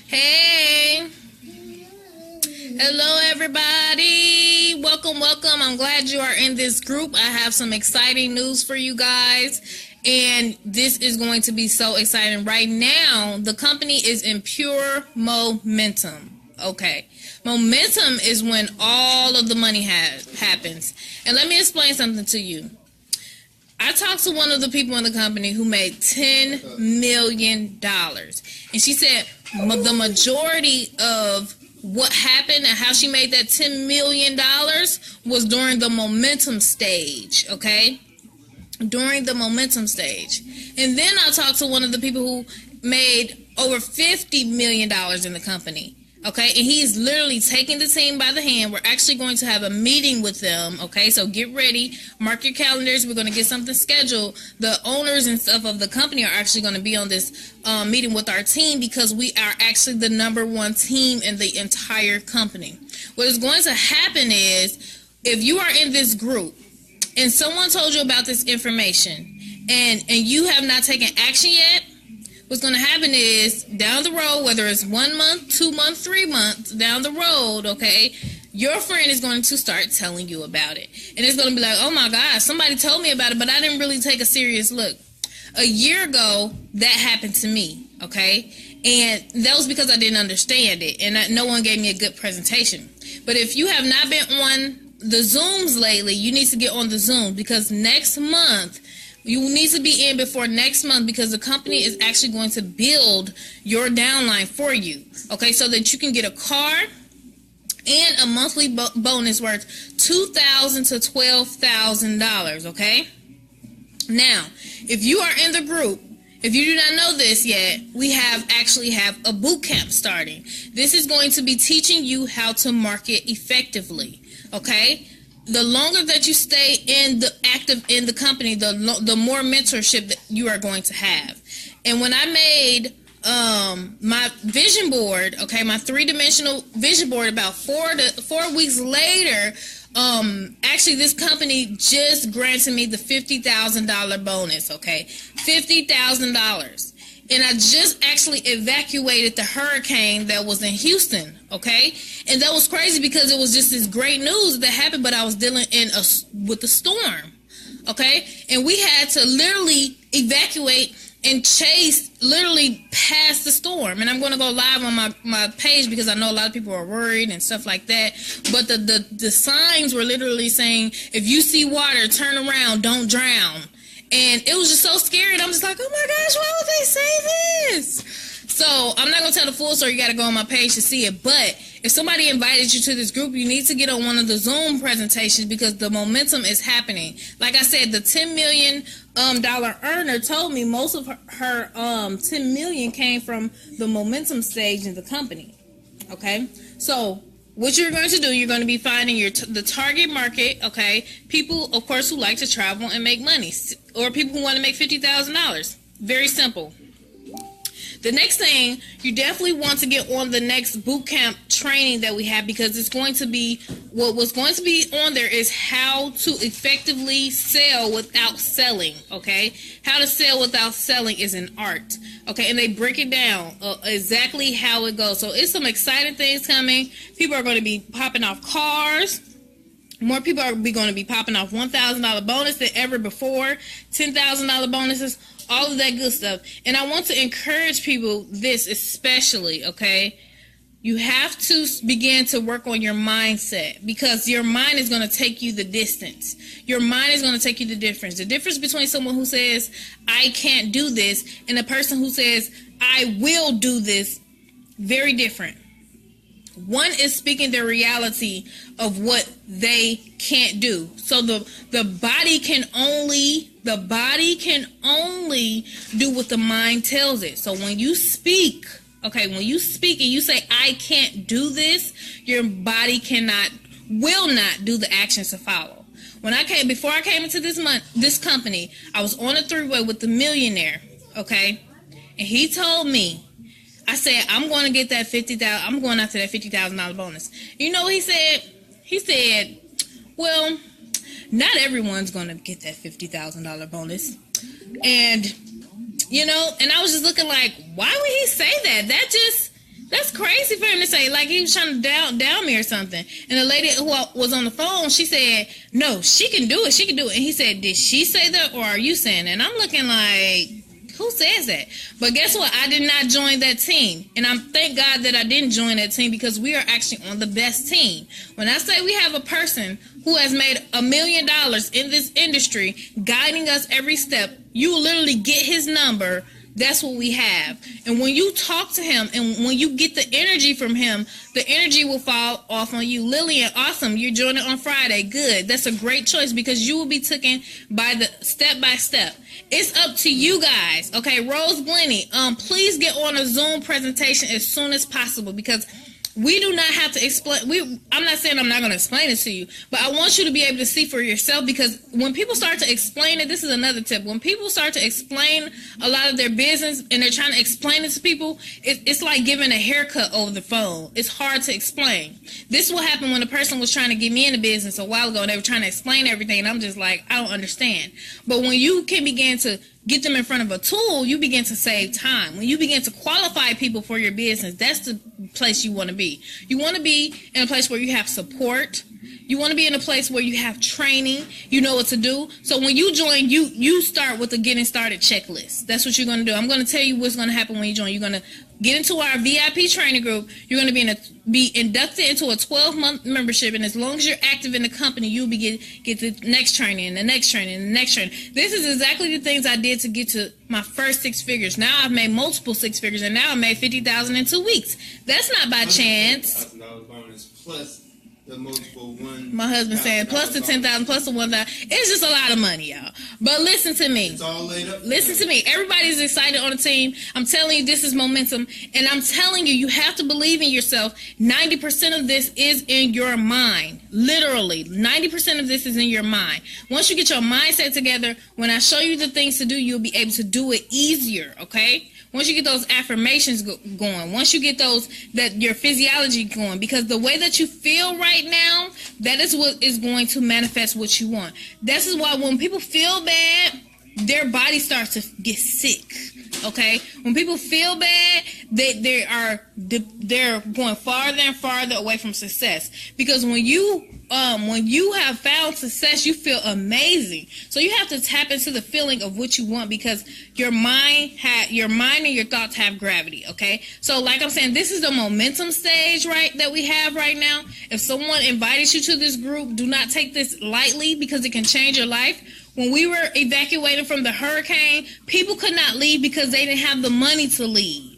Hey, hello everybody. Welcome. I'm glad you are in this group. I have some exciting news for you guys, and this is going to be so exciting. Right now, the company is in pure momentum. Okay, momentum is when all of the money happens. And let me explain something to you. I talked to one of the people in the company who made $10 million. And she said the majority of what happened and how she made that $10 million was during the momentum stage, okay? During the momentum stage. And then I talked to one of the people who made over $50 million in the company. Okay, and he's literally taking the team by the hand. We're actually going to have a meeting with them. Okay, so get ready, mark your calendars. We're going to get something scheduled. The owners and stuff of the company are actually going to be on this meeting with our team because we are actually the #1 team in the entire company. What is going to happen is if you are in this group and someone told you about this information and you have not taken action yet, what's going to happen is down the road, whether it's 1 month, 2 months, 3 months down the road, okay, your friend is going to start telling you about it. And it's going to be like, oh my God, somebody told me about it, but I didn't really take a serious look. A year ago, that happened to me, okay? And that was because I didn't understand it, and no one gave me a good presentation. But if you have not been on the Zooms lately, you need to get on the Zoom because next month, you need to be in before next month because the company is actually going to build your downline for you, okay, so that you can get a car and a monthly bonus worth $2,000 to $12,000, okay? Now, if you are in the group, if you do not know this yet, we actually have a boot camp starting. This is going to be teaching you how to market effectively, okay? The longer that you stay active in the company, the more mentorship that you are going to have. And when I made my vision board, okay, my 3-dimensional vision board, about 4 weeks later, actually this company just granted me the $50,000 bonus, okay, $50,000. And I just actually evacuated the hurricane that was in Houston, okay? And that was crazy because it was just this great news that happened, but I was dealing with the storm, okay? And we had to literally evacuate and chase literally past the storm. And I'm going to go live on my page because I know a lot of people are worried and stuff like that. But the signs were literally saying, if you see water, turn around, don't drown. And it was just so scary. And I'm just like, oh my gosh, why would they say this? So I'm not going to tell the full story. You got to go on my page to see it. But if somebody invited you to this group, you need to get on one of the Zoom presentations because the momentum is happening. Like I said, the $10 million earner told me most of her $10 million came from the momentum stage in the company. Okay? So what you're going to do, you're going to be finding the target market, okay? People, of course, who like to travel and make money, or people who want to make $50,000. Very simple. The next thing, you definitely want to get on the next boot camp training that we have because it's going to be, what's going to be on there is how to effectively sell without selling, okay? How to sell without selling is an art, okay? And they break it down exactly how it goes. So it's some exciting things coming. People are going to be popping off cars. More people are going to be popping off $1,000 bonus than ever before, $10,000 bonuses, all of that good stuff. And I want to encourage people this especially, okay? You have to begin to work on your mindset because your mind is going to take you the distance. Your mind is going to take you the difference. The difference between someone who says, I can't do this, and a person who says, I will do this, very different. One is speaking the reality of what they can't do. So the body can only do what the mind tells it. So when you speak, okay, when you speak and you say, I can't do this, your body will not do the actions to follow. Before I came into this company, I was on a 3-way with the millionaire, okay? And he told me, I said, I'm going to get that $50,000. I'm going after that $50,000 bonus. You know what he said? He said, well, not everyone's going to get that $50,000 bonus. And, you know, and I was just looking like, why would he say that? That's crazy for him to say, like he was trying to down me or something. And the lady who was on the phone, she said, no, she can do it. She can do it. And he said, did she say that or are you saying that? And I'm looking like, who says that? But guess what? I did not join that team. And I'm thank God that I didn't join that team because we are actually on the best team. When I say we have a person who has made $1 million in this industry, guiding us every step, you will literally get his number. That's what we have. And when you talk to him and when you get the energy from him, the energy will fall off on you. Lillian, awesome. You're joining on Friday. Good. That's a great choice because you will be taken by the step by step. It's up to you guys. Okay, Rose Blenny, please get on a Zoom presentation as soon as possible because we do not have to explain. I'm not saying I'm not going to explain it to you, but I want you to be able to see for yourself because when people start to explain it, this is another tip. When people start to explain a lot of their business and they're trying to explain it to people, it's like giving a haircut over the phone. It's hard to explain. This is what happened when a person was trying to get me into business a while ago and they were trying to explain everything and I'm just like, I don't understand. But when you can begin to get them in front of a tool, you begin to save time. When you begin to qualify people for your business, that's the place you want to be. You want to be in a place where you have support. You want to be in a place where you have training. You know what to do. So when you join, you start with the getting started checklist. That's what you're going to do. I'm going to tell you what's going to happen when you join. You're going to get into our VIP training group. You're going to be inducted into a 12-month membership, and as long as you're active in the company, you'll be get the next training and the next training and the next training. This is exactly the things I did to get to my first 6 figures. Now I've made multiple 6 figures, and now I made $50,000 in 2 weeks. That's not by chance. Bonus plus the multiple one. My husband saying plus the 10,000 plus the 1,000. It's just a lot of money, y'all. But listen to me. It's all laid up. Listen to me. Everybody's excited on the team. I'm telling you, this is momentum, and I'm telling you, you have to believe in yourself. 90% of this is in your mind. Literally, 90% of this is in your mind. Once you get your mindset together, when I show you the things to do, you'll be able to do it easier. Okay. Once you get those affirmations going, once you get your physiology going, because the way that you feel right now, that is what is going to manifest what you want. This is why when people feel bad, their body starts to get sick. Okay, when people feel bad, they're going farther and farther away from success. Because when you have found success, you feel amazing. So you have to tap into the feeling of what you want because your mind and your thoughts have gravity. Okay, so like I'm saying, this is the momentum stage that we have right now. If someone invited you to this group, do not take this lightly because it can change your life. When we were evacuating from the hurricane, people could not leave because they didn't have the money to leave.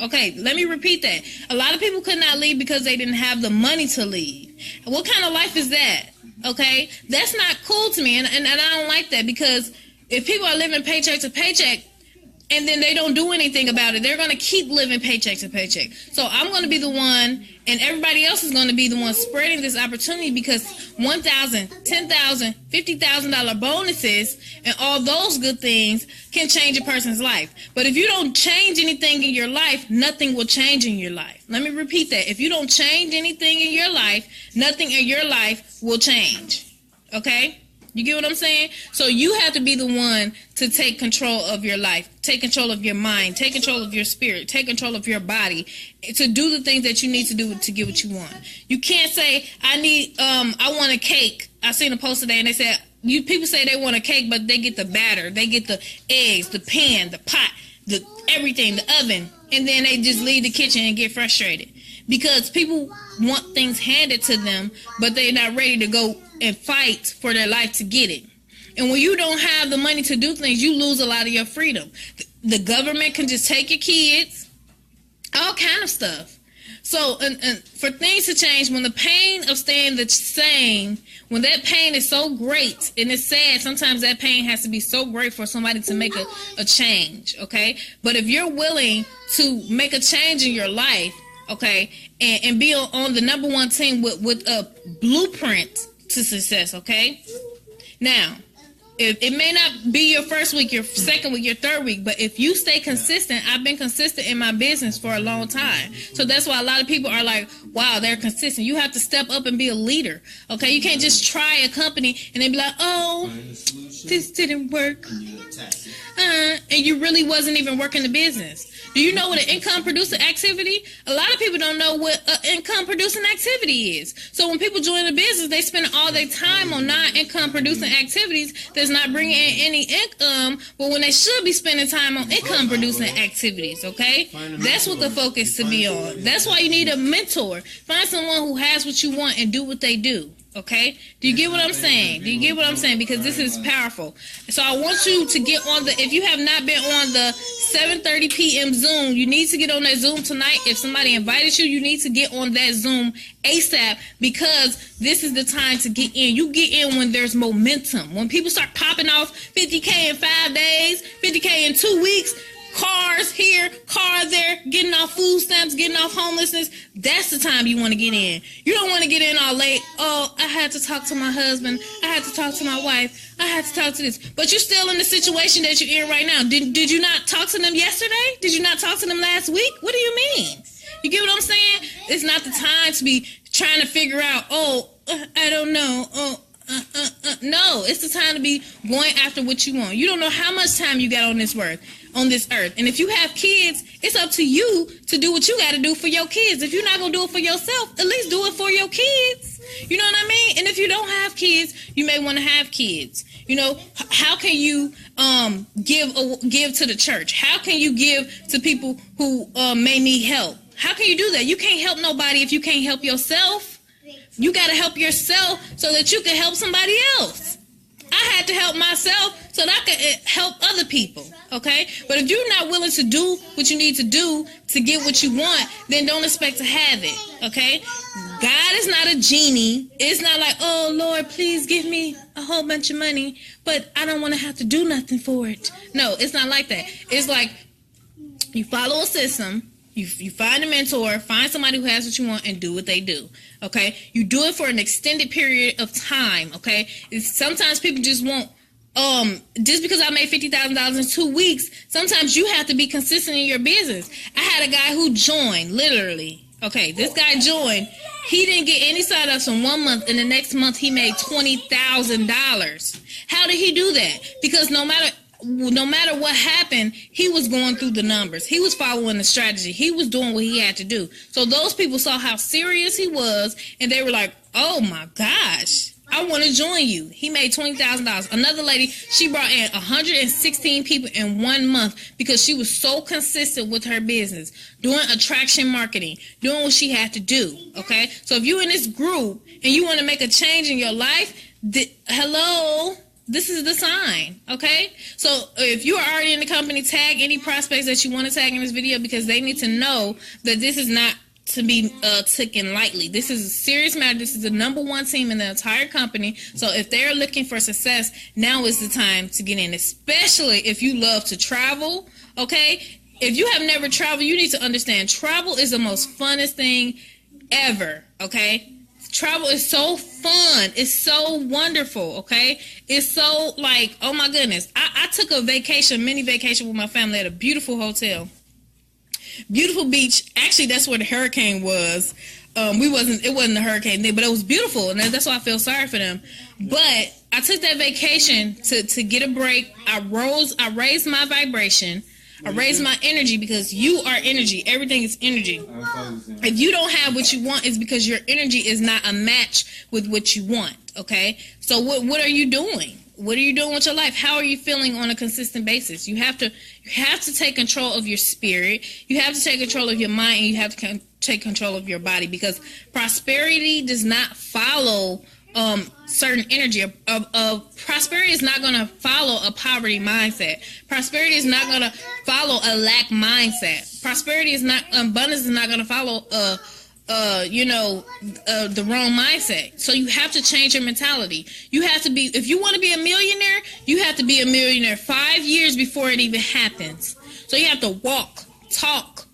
Okay, let me repeat that. A lot of people could not leave because they didn't have the money to leave. What kind of life is that? Okay, that's not cool to me, and I don't like that because if people are living paycheck to paycheck, and then they don't do anything about it, they're going to keep living paycheck to paycheck. So I'm going to be the one, and everybody else is going to be the one spreading this opportunity because $1,000, $10,000, $50,000 bonuses and all those good things can change a person's life. But if you don't change anything in your life, nothing will change in your life. Let me repeat that. If you don't change anything in your life, nothing in your life will change. Okay? You get what I'm saying? So you have to be the one to take control of your life, take control of your mind, take control of your spirit, take control of your body to do the things that you need to do to get what you want. You can't say, I want a cake. I seen a post today and they said, people say they want a cake, but they get the batter, they get the eggs, the pan, the pot, the everything, the oven, and then they just leave the kitchen and get frustrated because people want things handed to them, but they're not ready to go and fight for their life to get it. And when you don't have the money to do things, you lose a lot of your freedom. The government can just take your kids, all kind of stuff. So and for things to change, when the pain of staying the same, when that pain is so great, and it's sad, sometimes that pain has to be so great for somebody to make a change, okay? But if you're willing to make a change in your life, okay, and be on the number one team with a blueprint to success, okay? Now, it may not be your first week, your second week, your third week, but if you stay consistent, I've been consistent in my business for a long time. So that's why a lot of people are like, wow, they're consistent. You have to step up and be a leader, okay? You can't just try a company and then be like, oh, this didn't work. taxes. And you really wasn't even working the business. Do you know what an income producing activity? A lot of people don't know what an income producing activity is. So when people join a business, they spend all their time on non-income producing activities that's not bringing in any income, but when they should be spending time on income producing activities, okay? That's what the focus to be on. That's why you need a mentor. Find someone who has what you want and do what they do. Okay? Do you get what I'm saying? Do you get what I'm saying? Because this is powerful. So I want you to get on the, if you have not been on the 7:30 p.m. Zoom, you need to get on that Zoom tonight. If somebody invited you, you need to get on that Zoom ASAP, because this is the time to get in. You get in when there's momentum. When people start popping off 50K in 5 days, 50K in 2 weeks, cars here, car there, getting off food stamps, getting off homelessness, that's the time you want to get in. You don't want to get in all late. Oh, I had to talk to my husband. I had to talk to my wife. I had to talk to this. But you're still in the situation that you're in right now. Did you not talk to them yesterday? Did you not talk to them last week? What do you mean? You get what I'm saying? It's not the time to be trying to figure out, I don't know. No, it's the time to be going after what you want. You don't know how much time you got on this earth. And if you have kids, it's up to you to do what you got to do for your kids. If you're not going to do it for yourself, at least do it for your kids. You know what I mean? And if you don't have kids, you may want to have kids. You know, how can you give to the church? How can you give to people who may need help? How can you do that? You can't help nobody if you can't help yourself. You got to help yourself so that you can help somebody else. I had to help myself so that I could help other people, okay? But if you're not willing to do what you need to do to get what you want, then don't expect to have it, okay? God is not a genie. It's not like, oh, Lord, please give me a whole bunch of money, but I don't want to have to do nothing for it. No, it's not like that. It's like you follow a system. You find a mentor, find somebody who has what you want, and do what they do, okay? You do it for an extended period of time, okay? Sometimes people just want, just because I made $50,000 in 2 weeks, sometimes you have to be consistent in your business. I had a guy who joined, literally, okay? This guy joined. He didn't get any sign-ups in 1 month, and the next month he made $20,000. How did he do that? Because no matter what happened, he was going through the numbers. He was following the strategy. He was doing what he had to do. So those people saw how serious he was, and they were like, oh my gosh, I want to join you. He made $20,000. Another lady, she brought in 116 people in 1 month because she was so consistent with her business, doing attraction marketing, doing what she had to do, okay? So if you're in this group and you want to make a change in your life, hello, this is the sign, okay? So if you are already in the company, tag any prospects that you want to tag in this video, because they need to know that this is not to be taken lightly. This is a serious matter. This is the #1 team in the entire company. So if they're looking for success, now is the time to get in, especially if you love to travel, okay? If you have never traveled, you need to understand travel is the most funnest thing ever, okay? Travel is so fun. It's so wonderful, okay? It's so like, oh my goodness. I took a mini vacation with my family at a beautiful hotel. Beautiful beach. Actually, that's where the hurricane was. It wasn't a hurricane there, but it was beautiful, and that's why I feel sorry for them. But I took that vacation to get a break. I raised my vibration. I raise my energy, because you are energy. Everything is energy. If you don't have what you want, it's because your energy is not a match with what you want, okay? So what are you doing? What are you doing with your life? How are you feeling on a consistent basis? You have to take control of your spirit. You have to take control of your mind, and you have to take control of your body, because prosperity does not follow certain energy. Prosperity is not going to follow a poverty mindset. Prosperity is not going to follow a lack mindset. Abundance is not going to follow the wrong mindset. So you have to change your mentality. You have to be, if you want to be a millionaire, you have to be a millionaire 5 years before it even happens. So you have to walk, talk,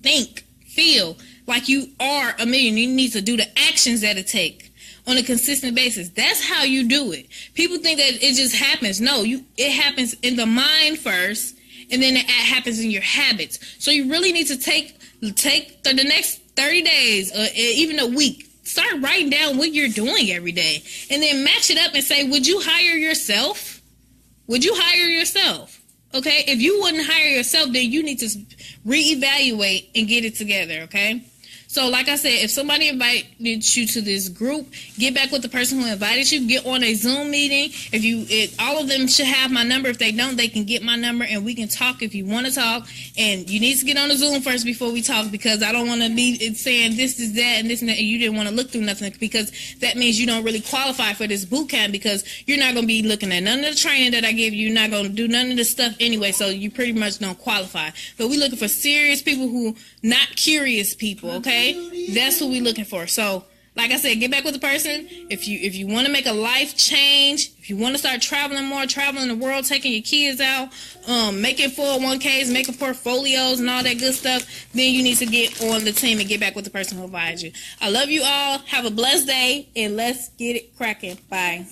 think, feel like you are a millionaire. You need to do the actions that it takes on a consistent basis. That's how you do it. People think that it just happens. No, it happens in the mind first, and then it happens in your habits. So you really need to take the next 30 days or even a week. Start writing down what you're doing every day, and then match it up and say, would you hire yourself? Would you hire yourself? Okay, if you wouldn't hire yourself, then you need to reevaluate and get it together, okay? So like I said, if somebody invited you to this group, get back with the person who invited you. Get on a Zoom meeting. All of them should have my number. If they don't, they can get my number and we can talk if you want to talk. And you need to get on the Zoom first before we talk, because I don't want to be saying this is that and this and that, and you didn't want to look through nothing, because that means you don't really qualify for this boot camp, because you're not going to be looking at none of the training that I give you. You're not going to do none of the stuff anyway, so you pretty much don't qualify. But we're looking for serious people who not curious people, okay? That's what we're looking for. So, like I said, get back with the person. If you want to make a life change, if you want to start traveling more, traveling the world, taking your kids out, making 401ks, making portfolios and all that good stuff, then you need to get on the team and get back with the person who invited you. I love you all. Have a blessed day, and let's get it cracking. Bye.